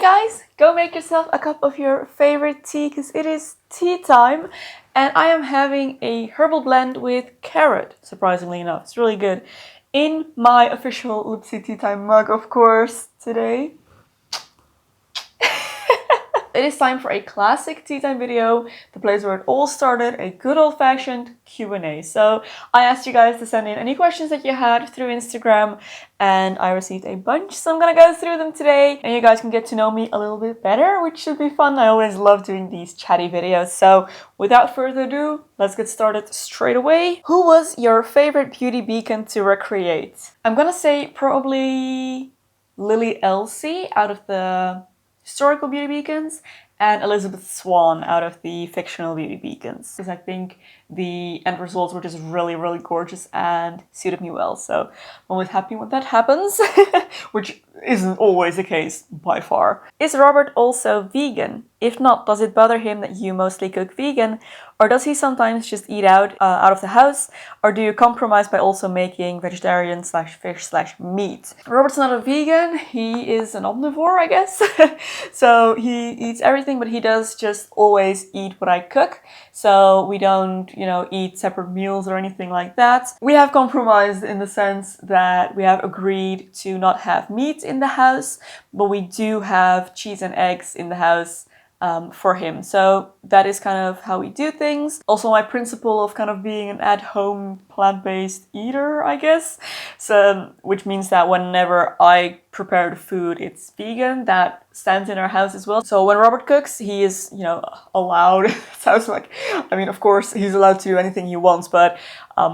guys, go make yourself a cup of your favorite tea because it is tea time and I am having a herbal blend with carrot, surprisingly enough. It's really good. In my official Loepsie tea time mug, of course, today. It is time for a classic tea time video, the place where it all started, a good old-fashioned Q&A. So I asked you guys to send in any questions that you had through Instagram and I received a bunch, so I'm gonna go through them today and you guys can get to know me a little bit better, which should be fun. I always love doing these chatty videos. So without further ado, let's get started straight away. Who was your favorite beauty beacon to recreate? I'm gonna say probably Loepsie out of the historical beauty beacons and Elizabeth Swann out of the fictional beauty beacons, because I think the end results were just really gorgeous and suited me well. So I'm always happy when that happens, which isn't always the case by far. Is Robert also vegan? If not, does it bother him that you mostly cook vegan? Or does he sometimes just eat out of the house? Or do you compromise by also making vegetarian slash fish slash meat? Robert's not a vegan, he is an omnivore, I guess. So he eats everything, but he does just always eat what I cook. So we don't, eat separate meals or anything like that. We have compromised in the sense that we have agreed to not have meat in the house, but we do have cheese and eggs in the house for him. So that is kind of how we do things. Also my principle of kind of being an at-home plant-based eater, I guess. So, which means that whenever I prepare the food, it's vegan. That stands in our house as well. So when Robert cooks, he is, allowed, sounds like, of course he's allowed to do anything he wants, but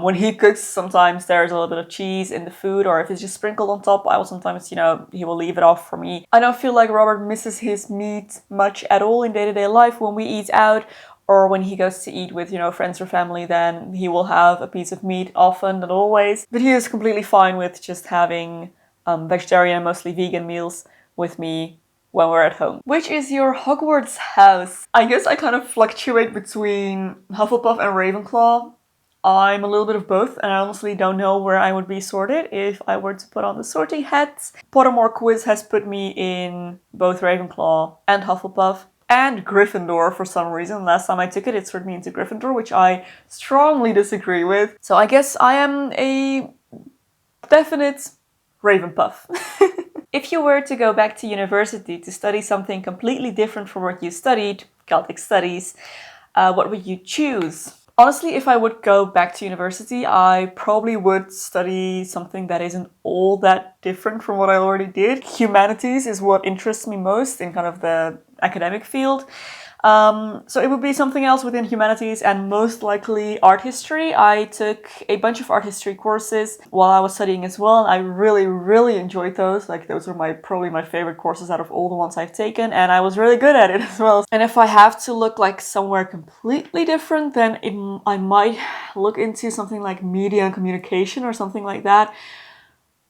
when he cooks, sometimes there's a little bit of cheese in the food, or if it's just sprinkled on top, I will sometimes, he will leave it off for me. I don't feel like Robert misses his meat much at all in day-to-day life. When we eat out, or when he goes to eat with, friends or family, then he will have a piece of meat often, not always. But he is completely fine with just having vegetarian, mostly vegan meals with me when we're at home. Which is your Hogwarts house? I guess I kind of fluctuate between Hufflepuff and Ravenclaw. I'm a little bit of both, and I honestly don't know where I would be sorted if I were to put on the sorting hats. Pottermore quiz has put me in both Ravenclaw and Hufflepuff. And Gryffindor for some reason. Last time I took it, it sorted me into Gryffindor, which I strongly disagree with. So I guess I am a definite Ravenpuff. If you were to go back to university to study something completely different from what you studied, Celtic studies, what would you choose? Honestly, if I would go back to university, I probably would study something that isn't all that different from what I already did. Humanities is what interests me most in kind of the academic field. So it would be something else within humanities and most likely art history. I took a bunch of art history courses while I was studying as well, and I really enjoyed those. Like, those are probably my favorite courses out of all the ones I've taken, and I was really good at it as well. And if I have to look like somewhere completely different, then I might look into something like media and communication or something like that.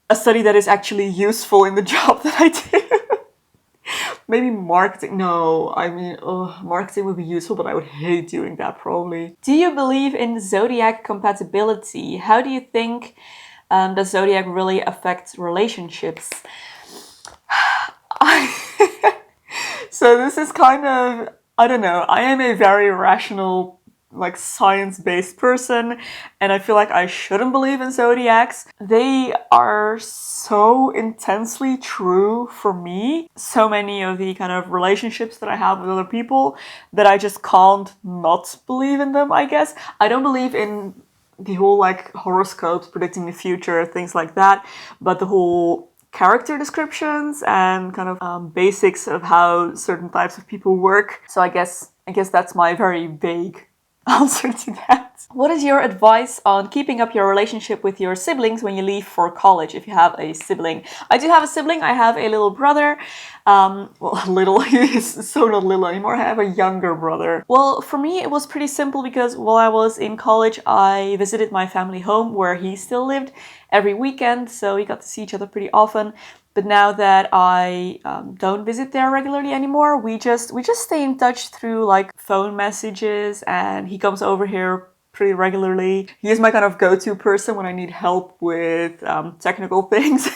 A study that is actually useful in the job that I do. Maybe marketing. No, marketing would be useful, but I would hate doing that probably. Do you believe in Zodiac compatibility? How do you think does Zodiac really affect relationships? So this is kind of, I don't know, I am a very rational, science-based person, and I feel like I shouldn't believe in zodiacs. They are so intensely true for me. So many of the kind of relationships that I have with other people that I just can't not believe in them, I guess. I don't believe in the whole horoscopes, predicting the future, things like that, but the whole character descriptions and kind of basics of how certain types of people work. So I guess that's my very vague answer to that. What is your advice on keeping up your relationship with your siblings when you leave for college, if you have a sibling? I do have a sibling. I have a little brother. Little, he is so not little anymore. I have a younger brother. Well, for me, it was pretty simple because while I was in college, I visited my family home where he still lived every weekend. So we got to see each other pretty often. But now that I don't visit there regularly anymore, we just stay in touch through phone messages, and he comes over here pretty regularly. He is my kind of go-to person when I need help with technical things.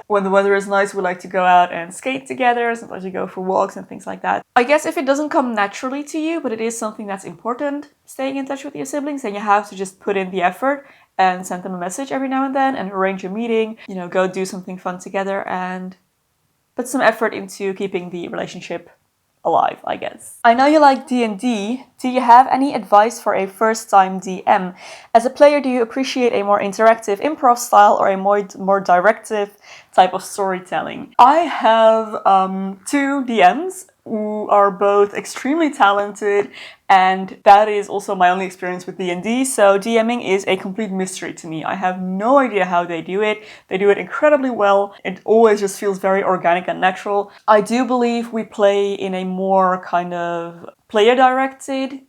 When the weather is nice, we like to go out and skate together. Sometimes we go for walks and things like that. I guess if it doesn't come naturally to you, but it is something that's important, staying in touch with your siblings, then you have to just put in the effort and send them a message every now and then and arrange a meeting, you know, go do something fun together and put some effort into keeping the relationship alive, I guess. I know you like D&D. Do you have any advice for a first-time DM? As a player, do you appreciate a more interactive improv style or a more directive type of storytelling? I have two DMs who are both extremely talented, and that is also my only experience with D&D, so DMing is a complete mystery to me. I have no idea how they do it. They do it incredibly well. It always just feels very organic and natural. I do believe we play in a more kind of player-directed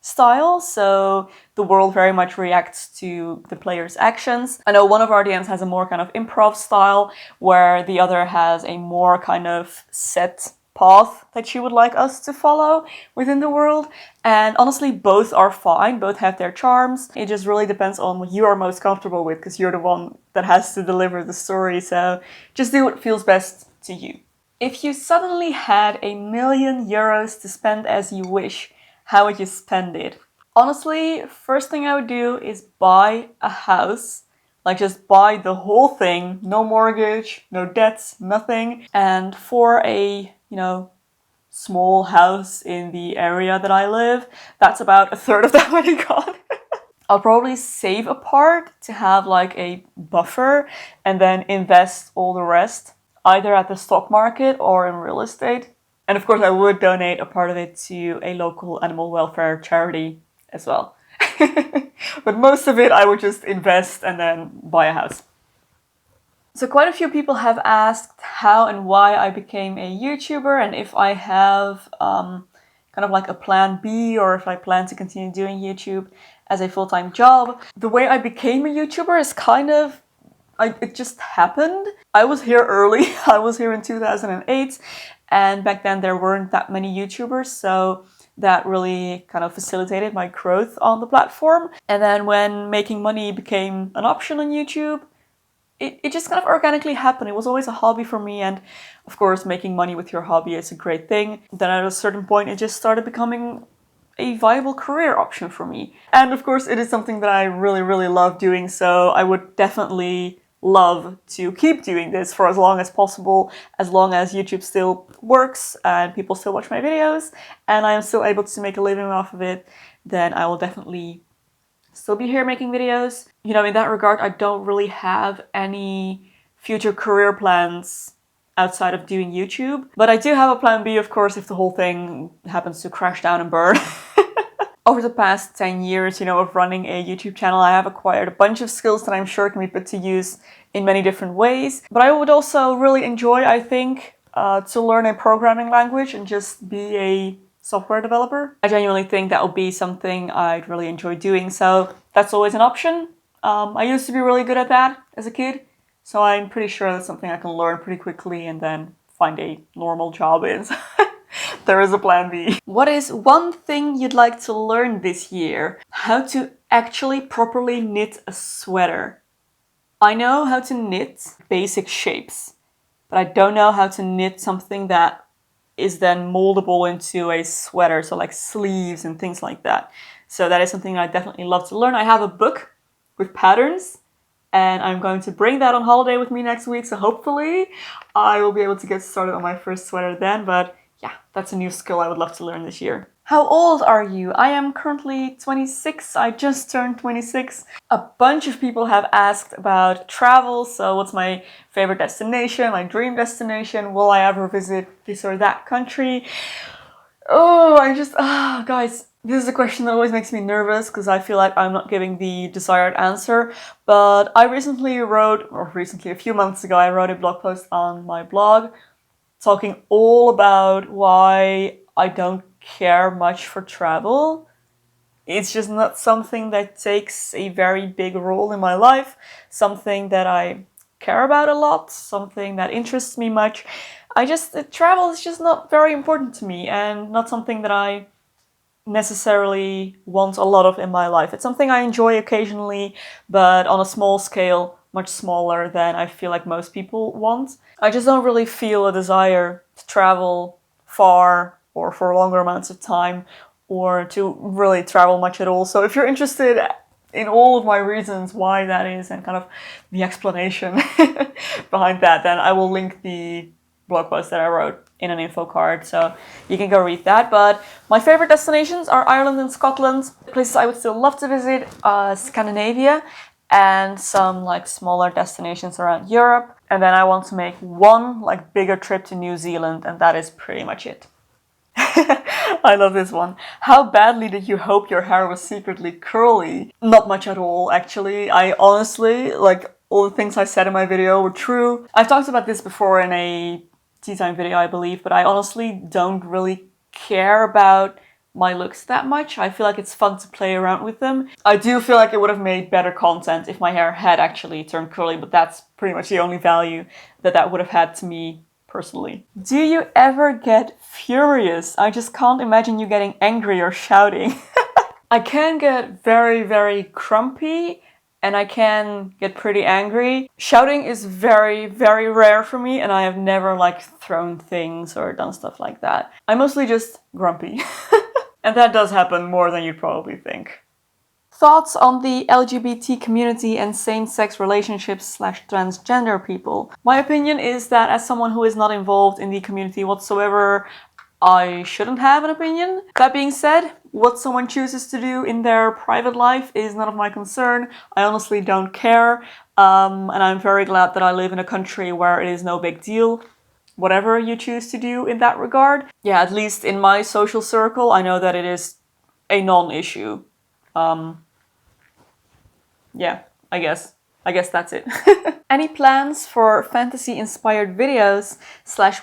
style, so the world very much reacts to the player's actions. I know one of our DMs has a more kind of improv style, where the other has a more kind of set path that she would like us to follow within the world. And honestly, both are fine, both have their charms. It just really depends on what you are most comfortable with, because you're the one that has to deliver the story, so just do what feels best to you. If you suddenly had €1 million to spend as you wish, how would you spend it? Honestly, first thing I would do is buy a house. Like, just buy the whole thing, no mortgage, no debts, nothing. And for a, you know, small house in the area that I live, that's about 1/3 of that money gone. I'll probably save a part to have like a buffer and then invest all the rest, either at the stock market or in real estate. And of course, I would donate a part of it to a local animal welfare charity as well. But most of it I would just invest and then buy a house. So quite a few people have asked how and why I became a YouTuber, and if I have kind of like a plan B, or if I plan to continue doing YouTube as a full-time job. The way I became a YouTuber is kind of, it just happened. I was here early. I was here in 2008, and back then there weren't that many YouTubers, so that really kind of facilitated my growth on the platform. And then when making money became an option on YouTube, it just kind of organically happened. It was always a hobby for me, and of course making money with your hobby is a great thing. Then at a certain point it just started becoming a viable career option for me. And of course it is something that I really, really love doing, so I would definitely love to keep doing this for as long as possible, as long as YouTube still works and people still watch my videos and I am still able to make a living off of it. Then I will definitely still be here making videos. You know, in that regard, I don't really have any future career plans outside of doing YouTube, but I do have a plan B, of course, if the whole thing happens to crash down and burn. Over the past 10 years, you know, of running a YouTube channel, I have acquired a bunch of skills that I'm sure can be put to use in many different ways. But I would also really enjoy, I think, to learn a programming language and just be a software developer. I genuinely think that would be something I'd really enjoy doing, so that's always an option. I used to be really good at that as a kid, so I'm pretty sure that's something I can learn pretty quickly and then find a normal job in. There is a plan B. What is one thing you'd like to learn this year? How to actually properly knit a sweater. I know how to knit basic shapes, but I don't know how to knit something that is then moldable into a sweater, so like sleeves and things like that. So that is something I definitely love to learn. I have a book with patterns, and I'm going to bring that on holiday with me next week, so hopefully I will be able to get started on my first sweater then, but yeah, that's a new skill I would love to learn this year. How old are you? I am currently 26. I just turned 26. A bunch of people have asked about travel. So what's my favorite destination, my dream destination? Will I ever visit this or that country? Guys, this is a question that always makes me nervous because I feel like I'm not giving the desired answer. But I a few months ago, I wrote a blog post on my blog talking all about why I don't care much for travel. It's just not something that takes a very big role in my life, something that I care about a lot, something that interests me much. Travel is just not very important to me and not something that I necessarily want a lot of in my life. It's something I enjoy occasionally, but on a small scale, much smaller than I feel like most people want. I just don't really feel a desire to travel far or for longer amounts of time or to really travel much at all. So if you're interested in all of my reasons why that is and kind of the explanation behind that, then I will link the blog post that I wrote in an info card, so you can go read that. But my favorite destinations are Ireland and Scotland. Places I would still love to visit are Scandinavia and some like smaller destinations around Europe. And then I want to make one like bigger trip to New Zealand, and that is pretty much it. I love this one. How badly did you hope your hair was secretly curly? Not much at all, actually. I honestly, like, all the things I said in my video were true. I've talked about this before in a tea time video, I believe, but I honestly don't really care about my looks that much. I feel like it's fun to play around with them. I do feel like it would have made better content if my hair had actually turned curly, but that's pretty much the only value that that would have had to me personally. Do you ever get furious? I just can't imagine you getting angry or shouting. I can get very, very grumpy and I can get pretty angry. Shouting is very, very rare for me, and I have never like thrown things or done stuff like that. I'm mostly just grumpy. And that does happen more than you'd probably think. Thoughts on the LGBT community and same-sex relationships / transgender people? My opinion is that as someone who is not involved in the community whatsoever, I shouldn't have an opinion. That being said, what someone chooses to do in their private life is none of my concern. I honestly don't care. And I'm very glad that I live in a country where it is no big deal, whatever you choose to do in that regard. Yeah, at least in my social circle, I know that it is a non-issue. Yeah, I guess that's it. Any plans for fantasy-inspired videos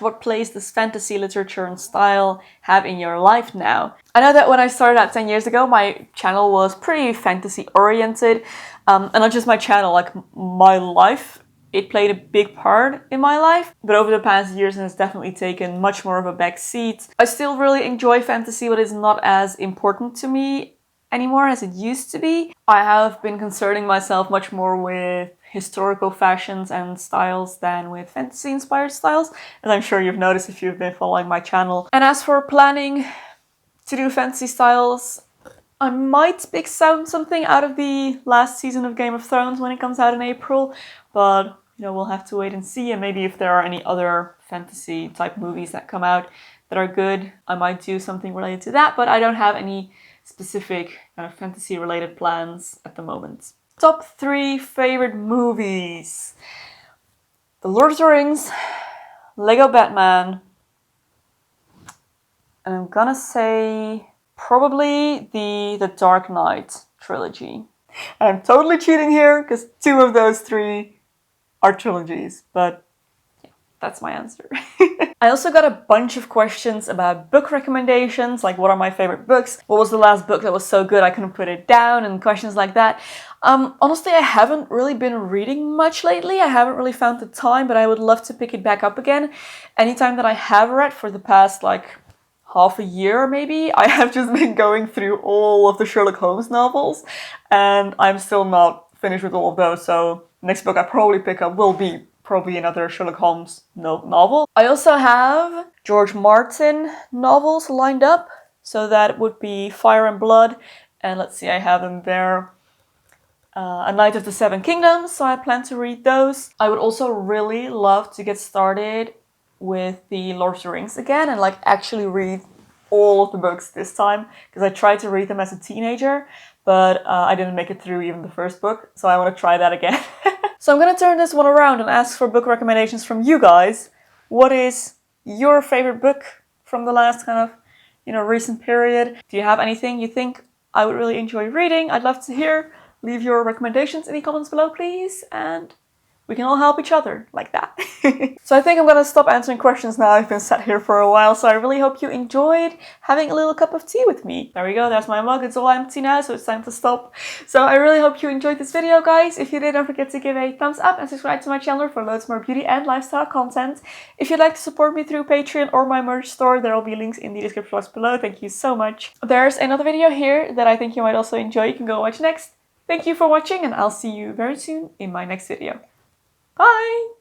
/ what place does fantasy literature and style have in your life now? I know that when I started out 10 years ago, my channel was pretty fantasy-oriented. And not just my channel, like my life. It played a big part in my life, but over the past years it has definitely taken much more of a back seat. I still really enjoy fantasy, but it's not as important to me anymore as it used to be. I have been concerning myself much more with historical fashions and styles than with fantasy-inspired styles, as I'm sure you've noticed if you've been following my channel. And as for planning to do fantasy styles, I might pick something out of the last season of Game of Thrones when it comes out in April, but you know, we'll have to wait and see, and maybe if there are any other fantasy type movies that come out that are good, I might do something related to that, but I don't have any specific kind of fantasy related plans at the moment. Top 3 favorite movies. The Lord of the Rings, Lego Batman, and I'm gonna say probably the Dark Knight trilogy. I'm totally cheating here because 2 of those 3 are trilogies, but yeah, that's my answer. I also got a bunch of questions about book recommendations, like what are my favorite books, what was the last book that was so good I couldn't put it down, and questions like that. Honestly, I haven't really been reading much lately. I haven't really found the time, but I would love to pick it back up again. Anytime that I have read for the past like half a year maybe, I have just been going through all of the Sherlock Holmes novels, and I'm still not finished with all of those, so next book I probably pick up will be probably another Sherlock Holmes novel. I also have George Martin novels lined up, so that would be Fire and Blood, and let's see, I have them there. A Knight of the Seven Kingdoms, so I plan to read those. I would also really love to get started with the Lord of the Rings again and like actually read all of the books this time, because I tried to read them as a teenager, but I didn't make it through even the first book, so I want to try that again. So I'm going to turn this one around and ask for book recommendations from you guys. What is your favorite book from the last kind of, you know, recent period? Do you have anything you think I would really enjoy reading? I'd love to hear. Leave your recommendations in the comments below, please, and we can all help each other like that. So I think I'm gonna stop answering questions now. I've been sat here for a while, so I really hope you enjoyed having a little cup of tea with me. There we go, there's my mug. It's all empty now, so it's time to stop. So I really hope you enjoyed this video, guys. If you did, don't forget to give a thumbs up and subscribe to my channel for loads more beauty and lifestyle content. If you'd like to support me through Patreon or my merch store, there will be links in the description box below. Thank you so much. There's another video here that I think you might also enjoy. You can go watch next. Thank you for watching and I'll see you very soon in my next video. Bye!